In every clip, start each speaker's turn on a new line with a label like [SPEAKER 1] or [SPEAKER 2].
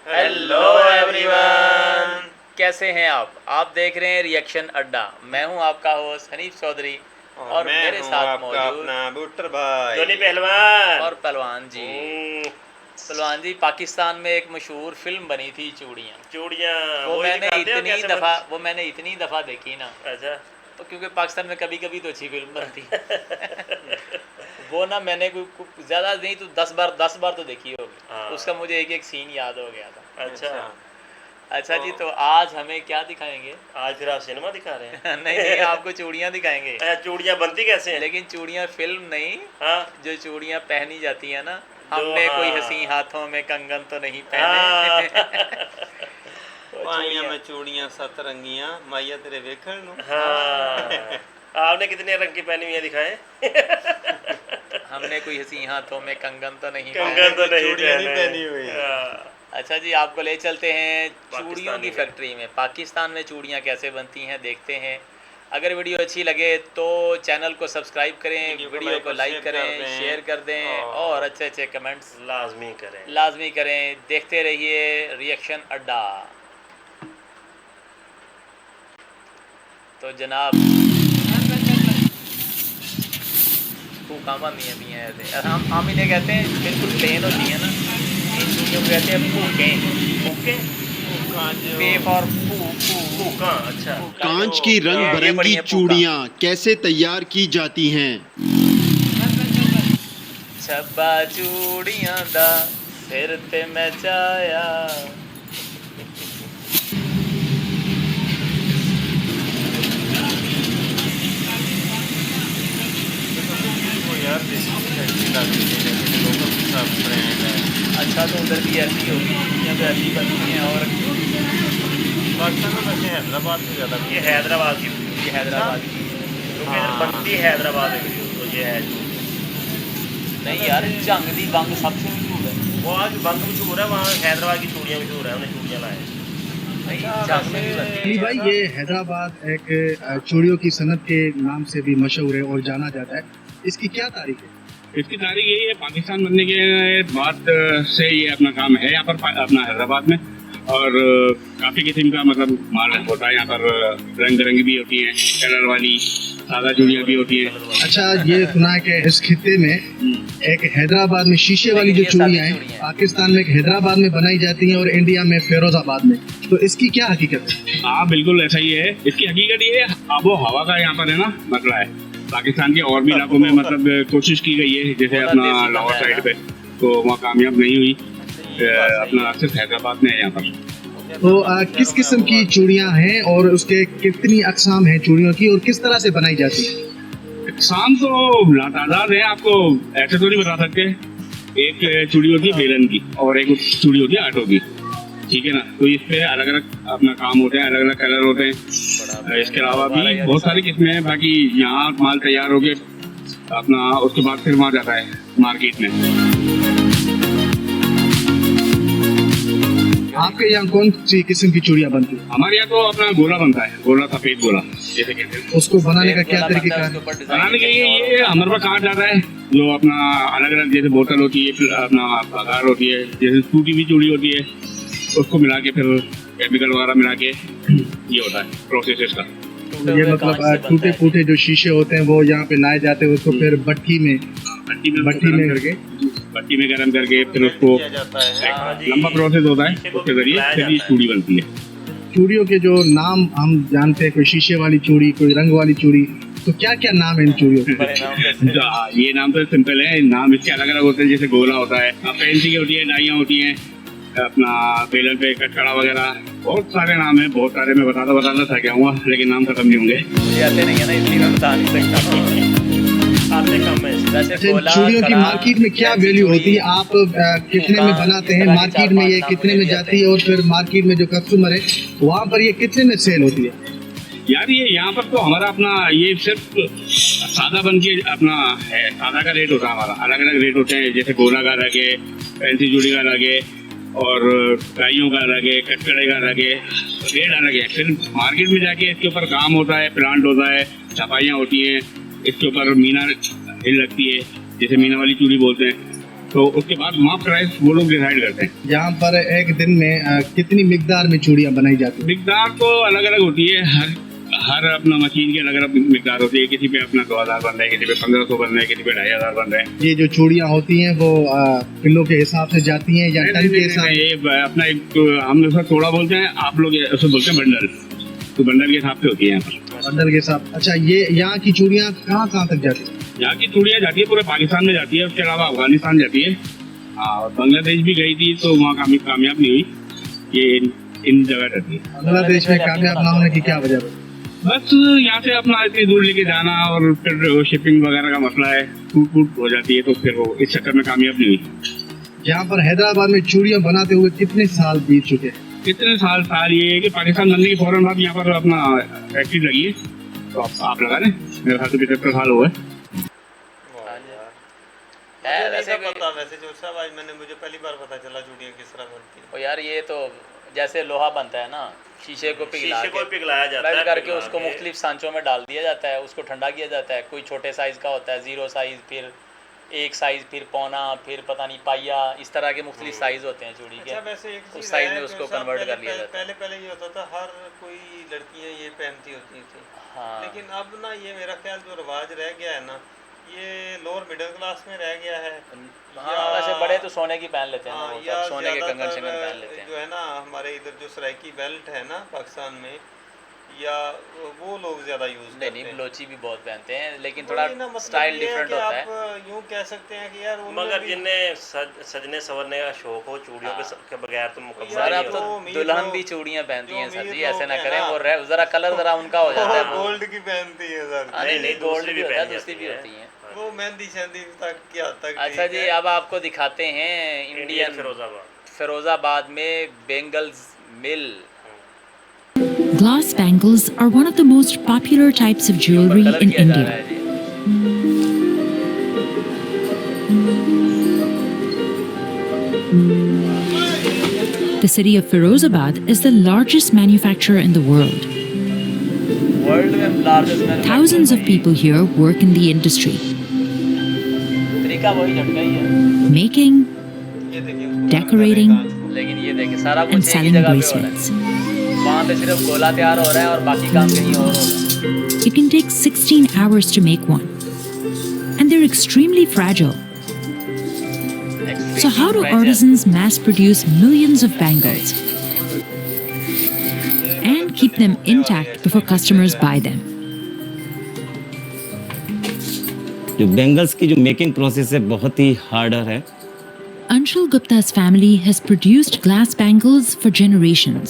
[SPEAKER 1] Hello everyone,
[SPEAKER 2] कैसे हैं आप देख रहे हैं रिएक्शन अड्डा। मैं हूं आपका होस्ट हनीफ चौधरी और
[SPEAKER 1] मैं
[SPEAKER 2] मेरे
[SPEAKER 1] हूँ
[SPEAKER 2] साथ
[SPEAKER 1] आपका
[SPEAKER 2] मौजूद
[SPEAKER 1] अपना बूटर भाई
[SPEAKER 3] जोनी पहलवान
[SPEAKER 2] और पहलवान जी। पहलवान जी, पाकिस्तान में एक मशहूर फिल्म बनी थी चूड़ियाँ।
[SPEAKER 3] चूड़ियाँ
[SPEAKER 2] वो
[SPEAKER 3] वही
[SPEAKER 2] मैंने
[SPEAKER 3] दिखाते हो
[SPEAKER 2] इतनी दफ़ा देखी ना,
[SPEAKER 3] अच्छा
[SPEAKER 2] तो क्योंकि पाकिस्तान में कभी कभी तो अच्छी फिल्म बनती वो ना मैंने ज़्यादा नहीं तो 10 बार तो देखी होगी।
[SPEAKER 3] हाँ।
[SPEAKER 2] उसका मुझे एक एक सीन याद हो गया था।
[SPEAKER 3] अच्छा
[SPEAKER 2] अच्छा जी, तो आज हमें क्या दिखाएंगे?
[SPEAKER 3] आज फिर आप सिनेमा दिखा रहे हैं
[SPEAKER 2] नहीं, आपको चूड़ियाँ दिखाएंगे।
[SPEAKER 3] अच्छा, चूड़ियाँ बनती कैसे हैं?
[SPEAKER 2] लेकिन चूड़ियाँ फिल्म नहीं,
[SPEAKER 3] हाँ
[SPEAKER 2] जो चूड़ियाँ पहनी जाती है ना,
[SPEAKER 3] जो
[SPEAKER 2] हमने कोई
[SPEAKER 3] हाँ।
[SPEAKER 2] हंसी हाथों में कंगन तो नहीं
[SPEAKER 3] हाँ।
[SPEAKER 2] पहने। वो
[SPEAKER 1] पाइयां
[SPEAKER 2] चूड़ियाँ-
[SPEAKER 1] में चूड़ियां सतरंगियां माइया तेरे वेखण नू।
[SPEAKER 3] हाँ आपने कितने रंग की पहनी हुई है दिखाए?
[SPEAKER 2] हमने कोई हंसी हाथों में कंगन तो नहीं
[SPEAKER 3] कंगन
[SPEAKER 2] पहने।
[SPEAKER 3] तो नहीं
[SPEAKER 1] चूड़ियाँ नहीं
[SPEAKER 3] पहने।
[SPEAKER 1] पहनी हुई।
[SPEAKER 3] हाँ।
[SPEAKER 2] अच्छा जी, आपको ले चलते हैं चूड़ियों
[SPEAKER 3] पाकिस्तानी
[SPEAKER 2] की
[SPEAKER 3] में।
[SPEAKER 2] फैक्ट्री में। पाकिस्तान में चूड़ियाँ कैसे बनती हैं देखते हैं। अगर वीडियो अच्छी लगे तो चैनल को सब्सक्राइब करें, वीडियो को लाइक करें, शेयर कर दें और अच्छे अच्छे कमेंट्स
[SPEAKER 3] लाजमी करें।
[SPEAKER 2] लाजमी करें। देखते रहिए रिएक्शन अड्डा। तो जनाब कामा मियाँ भी हैं ऐसे। हम इन्हें कहते हैं बिल्कुल प्लेन होती है ना, इन चूड़ियों को कहते हैं फूकें।
[SPEAKER 3] ओके
[SPEAKER 2] पे फॉर फू फू
[SPEAKER 3] फूका अच्छा
[SPEAKER 4] कांच की रंग
[SPEAKER 2] ये
[SPEAKER 4] बिरंगी
[SPEAKER 2] बड़ी है फूका।
[SPEAKER 4] चूड़ियां कैसे तैयार की जाती हैं?
[SPEAKER 2] छब्बा चूड़ियां दा सिर ते मैं चाया।
[SPEAKER 1] वो यार देसी फैक्ट्री लगती है, जैसे लोकल सब ब्रांड है।
[SPEAKER 2] अच्छा, तो उधर भी ऐसी होगी, चूड़ियाँ तो ऐसी बनती हैं। और
[SPEAKER 1] पाकिस्तान में वैसे हैदराबाद में ज़्यादा
[SPEAKER 3] ये हैदराबाद की
[SPEAKER 2] ये हैदराबाद की
[SPEAKER 3] क्योंकि इधर बनती हैदराबाद में तो ये है
[SPEAKER 2] नहीं यार, झंग दी बंग सबसे मशहूर है।
[SPEAKER 3] वो आज बंग मशहूर है, वहाँ हैदराबाद की चूड़ियाँ मशहूर है, उन्हें चूड़ियाँ लाए।
[SPEAKER 2] नहीं, झंग में भी बनती
[SPEAKER 5] अली
[SPEAKER 2] है।
[SPEAKER 5] भाई, ये हैदराबाद एक चूड़ियों की सनत के नाम से भी मशहूर है और जाना जाता है। इसकी क्या तारीख है?
[SPEAKER 6] इसकी तारीख यही है, पाकिस्तान बनने के बाद से ये अपना काम है यहाँ पर अपना हैदराबाद में। और काफ़ी किस्म का मतलब माल होता है यहाँ पर। रंग बिरंगी भी होती है, कलर वाली सादा चूड़ियाँ भी होती है।
[SPEAKER 5] अच्छा, ये सुना है कि इस खित्ते में एक हैदराबाद में शीशे वाली जो चूड़ियाँ हैं, पाकिस्तान में एक हैदराबाद में बनाई जाती हैं और इंडिया में फिरोजाबाद में। तो इसकी क्या हकीकत है?
[SPEAKER 6] हाँ बिल्कुल ऐसा ही है। इसकी हकीकत ये है, आबो हवा का यहाँ पर है ना मसला है। पाकिस्तान के और भी इलाकों में मतलब कोशिश की गई है, जैसे अपना लाहौर साइड पे, तो वहाँ कामयाब नहीं हुई। अपना सिर्फ हैदराबाद में है यहाँ पर।
[SPEAKER 5] तो किस किस्म की चूड़ियाँ हैं और उसके कितनी अकसाम हैं चूड़ियों की और किस तरह से बनाई जाती है?
[SPEAKER 6] शाम तो लातादाद है, आपको ऐसे तो नहीं बता सकते। एक चूड़ी होती है बेलन की और एक चूड़ी होती है आटो की, ठीक है ना। तो इस पे अलग अलग अपना काम होते हैं, अलग अलग कलर होते हैं। इसके अलावा भी बहुत सारी किस्में हैं। बाकी यहाँ माल तैयार हो के अपना उसके बाद फिर वहाँ जाता है मार्केट में।
[SPEAKER 5] आपके यहाँ कौन सी किस्म की चूड़ियाँ बनती है?
[SPEAKER 6] हमारे यहाँ तो अपना गोला बनता है, गोला सफेद गोला जैसे कहते हैं।
[SPEAKER 5] उसको बनाने का क्या तरीका है?
[SPEAKER 6] बनाने के लिए ये हमारे पास काट जाता है, जो अपना अलग अलग जैसे बोतल होती है, अपना पगार होती है, जैसे टूटी हुई चूड़ी होती है, उसको मिला के फिर केमिकल वगैरह मिला के ये होता है प्रोसेस इसका।
[SPEAKER 5] ये मतलब टूटे फूटे जो शीशे होते हैं वो यहाँ पे लाए जाते हैं, उसको फिर भट्टी में
[SPEAKER 6] भट्टी में गर्म करके फिर उसको
[SPEAKER 1] किया जाता है।
[SPEAKER 6] एक लंबा प्रोसेस होता है, उसके जरिए फिर ये चूड़ी बनती है।
[SPEAKER 5] चूड़ियों के जो नाम हम जानते हैं, कोई शीशे वाली चूड़ी, कोई रंग वाली चूड़ी, तो क्या क्या नाम है इन चूड़ियों के?
[SPEAKER 6] ये नाम तो सिंपल है, नाम इसके अलग अलग होते हैं। जैसे गोला होता है, फैंसी की होती है, डाइयाँ होती हैं, अपना बेलन पे कटकड़ा वगैरह, बहुत सारे नाम है, बहुत सारे। मैं बताता था क्या हुआ, लेकिन नाम खत्म नहीं होंगे।
[SPEAKER 2] मुझे आते नहीं है ना, इसलिए मैं बता नहीं सकता।
[SPEAKER 3] आते कम है
[SPEAKER 2] वैसे
[SPEAKER 5] अच्छा,
[SPEAKER 2] गोला,
[SPEAKER 5] चूड़ियों की
[SPEAKER 2] कड़ा,
[SPEAKER 5] मार्केट में क्या
[SPEAKER 2] फैंसी
[SPEAKER 5] वैल्यू
[SPEAKER 2] चूड़ी,
[SPEAKER 5] होती है? आप कितने में बनाते हैं?
[SPEAKER 2] इस तरह के
[SPEAKER 5] मार्केट में ये
[SPEAKER 2] 4-5
[SPEAKER 5] कितने में
[SPEAKER 2] नाम
[SPEAKER 5] जाती है और फिर मार्केट में जो कस्टमर है वहाँ पर ये कितने में सेल होती है?
[SPEAKER 6] यार ये यहाँ पर तो हमारा अपना ये सिर्फ सादा बन के अपना है, सादा का रेट होता है हमारा। अलग अलग रेट होते हैं, जैसे गोला का अलग है, फैंसी चूड़ी का अलग है, और टाइयों का अलग है, कटकड़े का अलग है, रेट अलग है। फिर मार्केट में जाके इसके ऊपर काम होता है, प्लांट होता है, छपाइयाँ होती हैं, इसके ऊपर मीना हिल लगती है, जैसे मीना वाली चूड़ी बोलते हैं। तो उसके बाद माप प्राइस वो लोग डिसाइड करते हैं।
[SPEAKER 5] यहाँ पर एक दिन में कितनी मिकदार में चूड़ियाँ बनाई जाती है?
[SPEAKER 6] मिकदार तो अलग अलग होती है, हर अपना मशीन की अलग अलग मिकदार होती है। किसी पे अपना 2000 बन रहा है, किसी पे 1500 बन रहा है, किसी पे 2500 बन रहे हैं।
[SPEAKER 5] ये जो चूड़ियाँ होती हैं वो किलो के हिसाब से जाती हैं या टन के हिसाब से?
[SPEAKER 6] ये अपना एक हम लोग तोड़ा बोलते हैं, आप लोग उसे बोलते हैं बंडल। तो बंडल के हिसाब से होती है यहाँ पर।
[SPEAKER 5] बंडल के हिसाब। अच्छा, ये यहाँ की चूड़ियाँ कहाँ कहाँ तक जाती है?
[SPEAKER 6] यहाँ की चूड़ियाँ जाती है पूरे पाकिस्तान में जाती है, उसके अलावा अफगानिस्तान जाती है और बांग्लादेश भी गई थी तो वहाँ कामयाब नहीं हुई। ये इन जगह रहती है।
[SPEAKER 5] बांग्लादेश में कामयाब ना होने की क्या वजह है?
[SPEAKER 6] बस यहाँ से अपना इतनी दूर लेके जाना और फिर शिपिंग वगैरह का मसला है, टूट हो जाती है, तो फिर वो इस चक्कर में कामयाब नहीं हुई।
[SPEAKER 5] यहाँ पर हैदराबाद में चूड़ियाँ बनाते हुए कितने साल बीत चुके हैं?
[SPEAKER 6] कितने साल ये है कि पाकिस्तान बनने के फौरन बाद यहाँ पर अपना फैक्ट्री लगी है, तो आप लगा दें। मेरे ख्याल से 75 साल हुआ है।
[SPEAKER 1] वैसे जोर साहब आज मुझे पहली बार पता चला चूड़ियाँ किस तरह बनती है।
[SPEAKER 2] और यार ये तो जैसे लोहा बनता है ना, शीशे को
[SPEAKER 3] पिघलाया जाता है,
[SPEAKER 2] मेल्ट करके उसको मुख्तलिफ सांचों में डाल दिया जाता है, उसको ठंडा किया जाता है। कोई छोटे साइज़ का होता है, 0 साइज़, फिर 1 साइज़, फिर पौना, फिर पता नहीं पाया, इस तरह के मुख्तलिफ साइज़ होते हैं चूड़ी के।
[SPEAKER 1] वैसे
[SPEAKER 2] उस साइज़ में उसको कन्वर्ट कर लिया जाता है।
[SPEAKER 1] पहले ये होता था हर कोई लड़कियाँ ये पहनती होती थी।
[SPEAKER 2] हाँ,
[SPEAKER 1] लेकिन अब ना ये मेरा ख्याल जो रिवाज रह गया है ना, ये लोअर मिडिल क्लास में रह गया है।
[SPEAKER 2] हाँ, वैसे बड़े तो सोने की पहन लेते हैं ना,
[SPEAKER 1] हाँ,
[SPEAKER 2] वो
[SPEAKER 1] या
[SPEAKER 2] सब सोने के कंगन
[SPEAKER 1] ज़्यादातर
[SPEAKER 2] शंगन पहन लेते हैं।
[SPEAKER 1] जो है ना हमारे इधर जो सराइकी बेल्ट है ना पाकिस्तान में, या वो लोग ज़्यादा यूज़ करते
[SPEAKER 2] नहीं,
[SPEAKER 1] हैं।
[SPEAKER 2] बलोची भी बहुत पहनते हैं, लेकिन थोड़ा
[SPEAKER 1] वही ना, मतलब
[SPEAKER 2] स्टाइल
[SPEAKER 1] ये है
[SPEAKER 2] डिफरेंट
[SPEAKER 1] कि
[SPEAKER 2] होता है।
[SPEAKER 1] आप यूँ कह सकते हैं कि यार उनमें
[SPEAKER 3] मगर
[SPEAKER 1] भी-
[SPEAKER 3] जिन्हें सजने संवरने का शौक हो चूड़ियों के बगैर तो मुकम्मल
[SPEAKER 2] सर
[SPEAKER 3] नहीं
[SPEAKER 2] अब तो
[SPEAKER 3] होता।
[SPEAKER 1] अमीर
[SPEAKER 2] दुल्हन
[SPEAKER 1] लोग-
[SPEAKER 2] भी चूड़ियाँ पहनती
[SPEAKER 1] जो
[SPEAKER 2] हैं सर
[SPEAKER 1] अमीर
[SPEAKER 2] जी, ऐसे
[SPEAKER 1] लोग
[SPEAKER 2] ना
[SPEAKER 1] हैं
[SPEAKER 2] करें।
[SPEAKER 1] ना,
[SPEAKER 2] वो जरा कलर जरा उनका हो जाता है।
[SPEAKER 1] वो गोल्ड की पहनती है सर।
[SPEAKER 2] हाँ,
[SPEAKER 3] नहीं,
[SPEAKER 2] नहीं,
[SPEAKER 3] दूसरी
[SPEAKER 2] गोल्ड
[SPEAKER 3] भी
[SPEAKER 2] भी होता है,
[SPEAKER 3] पहनी
[SPEAKER 2] दूसरी भी
[SPEAKER 3] जाती
[SPEAKER 2] होती
[SPEAKER 3] है।
[SPEAKER 2] हैं।
[SPEAKER 1] वो मेहंदी शहंदी तक की हद तक
[SPEAKER 2] अच्छा
[SPEAKER 1] ठीक
[SPEAKER 2] जी,
[SPEAKER 1] है।
[SPEAKER 2] अब आपको दिखाते हैं इंडियन
[SPEAKER 3] फिरोजाबाद।
[SPEAKER 2] फिरोजाबाद में बेंगल्स मिल।
[SPEAKER 7] Glass bangles are one of the most popular types of jewelry
[SPEAKER 2] colour
[SPEAKER 7] in
[SPEAKER 2] किया जा रहा
[SPEAKER 7] India.
[SPEAKER 2] है जी।
[SPEAKER 7] The city of Firozabad is the largest manufacturer in the world.
[SPEAKER 2] World में largest manufacturer
[SPEAKER 7] Thousands of people here work in the industry,
[SPEAKER 2] तरीका वही झटका ही है,
[SPEAKER 7] making,
[SPEAKER 1] ये देखिए उसको
[SPEAKER 7] decorating,
[SPEAKER 2] लेकिन ये देखिए सारा
[SPEAKER 7] and
[SPEAKER 2] कुछ एक ही
[SPEAKER 7] selling
[SPEAKER 2] जगह पे हो रहा है।
[SPEAKER 7] bracelets.
[SPEAKER 2] वहाँ पे सिर्फ गोला तैयार हो रहा है और बाकी काम कहीं और हो रहा है।
[SPEAKER 7] It can take 16 hours to make one, and they're extremely fragile. So how do artisans mass produce millions of bangles and keep them intact before customers buy them?
[SPEAKER 8] जो बेंगल्स की जो मेकिंग प्रोसेस है बहुत ही harder है।
[SPEAKER 7] Anshul Gupta's family has produced glass bangles for generations.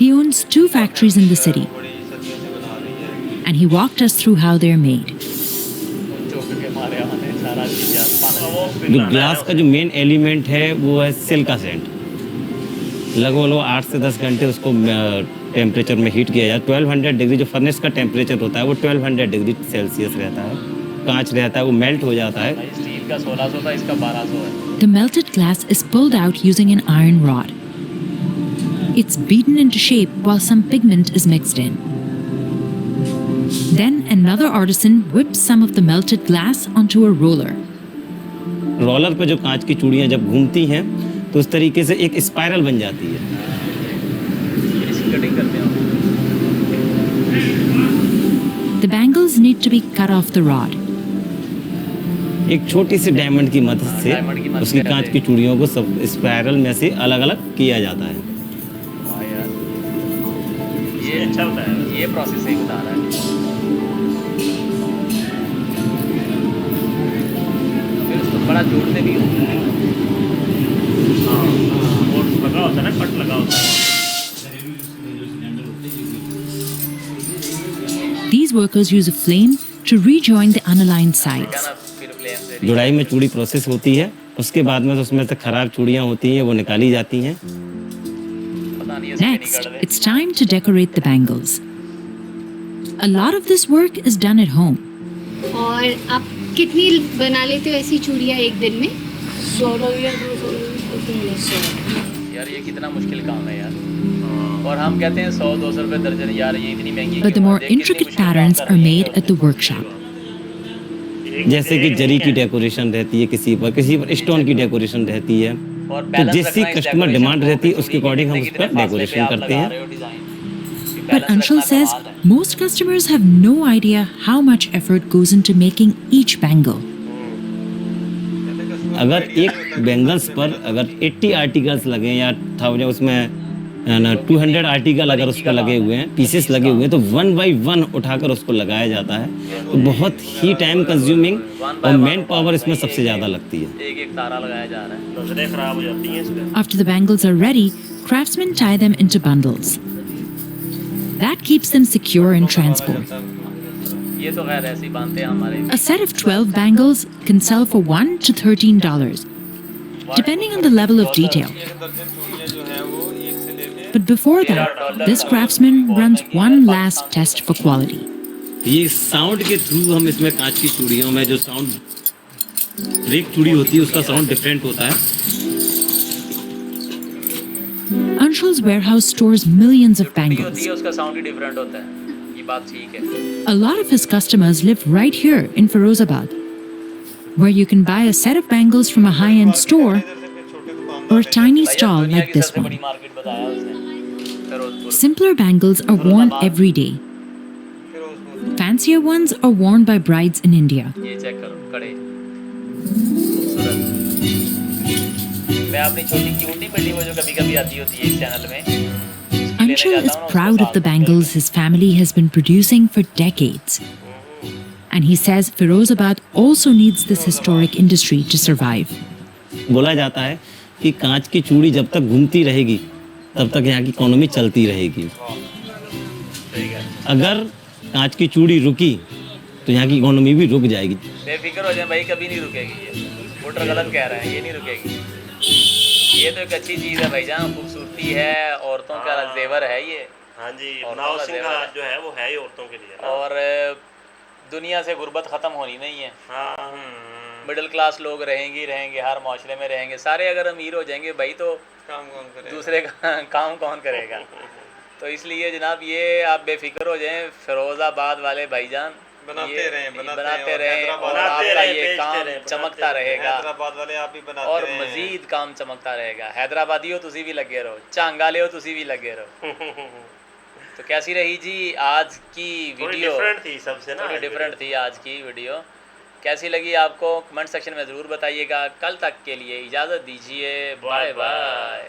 [SPEAKER 7] He owns 2 factories in the city, and he walked us through how they're made.
[SPEAKER 2] चौक के मारे हमने सारा चीज़
[SPEAKER 8] जो ग्लास का जो मेन एलिमेंट है वो है सिल्का सेंट। लगभग 8 से 10 घंटे उसको टेम्परेचर में हीट किया जाए। 1200 डिग्री जो फर्नेस का टेम्परेचर होता है वो 1200 डिग्री सेल्सियस रहता है। कांच रहता है वो मेल्ट हो जाता है।
[SPEAKER 2] स्टील का 1600 था, इसका 1200 है।
[SPEAKER 7] The melted glass is pulled out using an iron rod. It's beaten into shape while some pigment is mixed in. Then another artisan whips some of the melted glass onto a roller.
[SPEAKER 8] Roller पे जो कांच की चूड़ियाँ जब घूमती हैं तो उस तरीके से एक स्पाइरल बन जाती है।
[SPEAKER 2] इसकी कटिंग करते हैं।
[SPEAKER 7] The bangles need to be cut off the rod.
[SPEAKER 8] एक छोटी सी डायमंड की मदद से
[SPEAKER 2] डायमंड की मदद
[SPEAKER 8] उसकी
[SPEAKER 2] से
[SPEAKER 8] कांच
[SPEAKER 2] रहते
[SPEAKER 8] की चूड़ियों को सब स्पाइरल में से अलग अलग किया जाता है।
[SPEAKER 2] वाह यार,
[SPEAKER 3] ये अच्छा होता है।
[SPEAKER 2] ये प्रोसेस ही बता रहा है। फिर उसको बड़ा जोड़ते भी होते हैं।
[SPEAKER 3] और लगा होता है ना, कट लगा होता है।
[SPEAKER 7] These workers use a flame to rejoin the unaligned
[SPEAKER 2] क्या
[SPEAKER 7] sides.
[SPEAKER 2] ना, फिर फ्लेम से
[SPEAKER 8] जुड़ाई में चूड़ी प्रोसेस होती है, उसके बाद में तो उसमें से खराब चूड़ियाँ होती हैं वो निकाली जाती हैं।
[SPEAKER 2] पता नहीं ऐसे नहीं
[SPEAKER 7] Next,
[SPEAKER 2] कर दे।
[SPEAKER 7] it's time to decorate the bangles. A lot of this work is done at home.
[SPEAKER 9] और आप कितनी बना लेते हो ऐसी चूड़ियाँ एक दिन में? 100 या 200।
[SPEAKER 2] यार ये कितना मुश्किल काम है यार। और हम कहते हैं 100-200 रुपए दर्जन, यार ये इतनी महंगी
[SPEAKER 7] But the
[SPEAKER 2] क्यों है?
[SPEAKER 7] more
[SPEAKER 2] देख कितनी
[SPEAKER 7] intricate
[SPEAKER 2] मुश्किल काम
[SPEAKER 7] patterns
[SPEAKER 2] कर
[SPEAKER 7] are
[SPEAKER 2] रही है।
[SPEAKER 7] made at the workshop.
[SPEAKER 8] जैसे कि जरी की डेकोरेशन रहती है, किसी पर स्टोन की डेकोरेशन रहती है।
[SPEAKER 2] और
[SPEAKER 8] तो
[SPEAKER 2] बैलेंस
[SPEAKER 8] जैसी
[SPEAKER 2] रखना इस
[SPEAKER 8] कस्टमर
[SPEAKER 2] decoration
[SPEAKER 8] डिमांड
[SPEAKER 2] को
[SPEAKER 8] रहती है
[SPEAKER 2] कि
[SPEAKER 8] उसके अकॉर्डिंग हम उस
[SPEAKER 2] कितने
[SPEAKER 8] पर
[SPEAKER 2] फासले पे
[SPEAKER 8] डेकोरेशन
[SPEAKER 2] आप
[SPEAKER 8] करते
[SPEAKER 2] लगा
[SPEAKER 8] हैं।
[SPEAKER 2] रहे हो डिजाइन। कि
[SPEAKER 7] But
[SPEAKER 2] balance
[SPEAKER 7] Anshul
[SPEAKER 2] रखना
[SPEAKER 7] says
[SPEAKER 2] कमाल है।
[SPEAKER 7] most customers have no idea how much effort goes into making each bangle.
[SPEAKER 8] अगर एक बैंगल्स पर अगर 80 आर्टिकल्स लगे या 1000 उसमें 200 आर्टिकल अगर उस पर लगे हुए हैं, पीसेस लगे हुए हैं, तो 1 बाई 1 उठाकर उसको लगाया जाता है। तो बहुत ही टाइम कंज्यूमिंग और मैन पावर इसमें सबसे ज़्यादा लगती है।
[SPEAKER 2] एक एक तारा लगाया जा रहा है।
[SPEAKER 3] नजरें खराब हो जाती हैं इसमें।
[SPEAKER 7] After the bangles are ready, craftsmen tie them into bundles. That keeps them secure in transport.
[SPEAKER 2] ये तो खैर ऐसे ही बांधते हैं हमारे।
[SPEAKER 7] A set of 12 bangles can sell for $1 to $13, depending on the level of detail.
[SPEAKER 1] एक दर्जन चूड़ियाँ जो हैं वो 1 से लेके
[SPEAKER 7] But before that, this craftsman runs one last test for quality.
[SPEAKER 8] ये साउंड के थ्रू हम इसमें कांच की चूड़ियों में जो साउंड ब्रेक चूड़ी होती है उसका साउंड डिफरेंट होता है।
[SPEAKER 7] Anshul's warehouse stores millions of
[SPEAKER 2] होती
[SPEAKER 7] bangles.
[SPEAKER 2] है उसका साउंड ही डिफरेंट होता है। ये बात ठीक है।
[SPEAKER 7] A lot of his customers live right here in Firozabad, where you can buy a set of bangles from a high-end store or a tiny stall
[SPEAKER 2] दुनिया
[SPEAKER 7] like
[SPEAKER 2] की
[SPEAKER 7] this
[SPEAKER 2] सबसे बड़ी
[SPEAKER 7] one.
[SPEAKER 2] मार्केट बताया उसने। Firozpur.
[SPEAKER 7] Simpler bangles are worn every day.
[SPEAKER 1] Firozpur
[SPEAKER 7] Fancier ones are worn by brides in India.
[SPEAKER 2] ये check करो कड़े। मैं अपनी छोटी क्यूटी बेटी वो जो कभी-कभी आती होती है इस चैनल में। उसकी लेने
[SPEAKER 7] Anshul
[SPEAKER 2] जाता
[SPEAKER 7] is
[SPEAKER 2] हूँ ना, उसको
[SPEAKER 7] proud of the
[SPEAKER 2] साथ में
[SPEAKER 7] bangles his family has been producing for decades. And he says Firozabad also needs this historic industry to survive.
[SPEAKER 8] बोला जाता है कि कांच की चूड़ी जब तक घूमती रहेगी तब तक यहाँ की इकोनॉमी चलती रहेगी। अगर कांच की चूड़ी रुकी तो यहाँ की इकोनॉमी भी रुक जाएगी।
[SPEAKER 2] बेफिक्र हो जाए भाई, कभी नहीं रुकेगी ये। वोटर गलत कह रहे हैं, ये नहीं रुकेगी। ये तो एक अच्छी चीज़ है भाईजान, खूबसूरती है, औरतों का जेवर है ये।
[SPEAKER 3] हाँ जी,
[SPEAKER 2] और
[SPEAKER 3] नाव
[SPEAKER 2] थोड़ा
[SPEAKER 3] सिंह
[SPEAKER 2] जेवर
[SPEAKER 3] का
[SPEAKER 2] है।
[SPEAKER 3] जो है वो है ही औरतों के लिए ना।
[SPEAKER 2] और दुनिया से गुर्बत ख़त्म होनी नहीं है।
[SPEAKER 3] हाँ
[SPEAKER 2] मिडिल क्लास लोग रहेंगे ही रहेंगे, हर माशरे में रहेंगे। सारे अगर अमीर हो जाएंगे भाई तो
[SPEAKER 1] काम कौन करेगा?
[SPEAKER 2] दूसरे का काम कौन करेगा? तो इसलिए जनाब ये आप बेफिक्र हो जाएं, फिरोज़ाबाद वाले भाईजान
[SPEAKER 1] बनाते रहें,
[SPEAKER 2] बनाते
[SPEAKER 1] और
[SPEAKER 2] रहें
[SPEAKER 1] हैदराबाद
[SPEAKER 2] और
[SPEAKER 3] बनाते
[SPEAKER 2] आपका
[SPEAKER 3] रहें,
[SPEAKER 2] ये
[SPEAKER 3] बेचते
[SPEAKER 2] काम
[SPEAKER 3] रहें,
[SPEAKER 2] चमकता
[SPEAKER 3] बनाते
[SPEAKER 2] रहेगा
[SPEAKER 1] हैदराबाद वाले आप भी बनाते
[SPEAKER 2] और
[SPEAKER 1] रहें।
[SPEAKER 2] मजीद काम चमकता रहेगा। हैदराबादी हो तुसी भी लगे रहो, चांगाले हो तुसी भी लगे रहो। तो कैसी रही जी आज की
[SPEAKER 3] थोड़ी
[SPEAKER 2] वीडियो?
[SPEAKER 3] डिफरेंट थी सबसे ना।
[SPEAKER 2] थोड़ी डिफरेंट थी आज की वीडियो। कैसी लगी आपको कमेंट सेक्शन में ज़रूर बताइएगा। कल तक के लिए इजाज़त दीजिए, बाय बाय।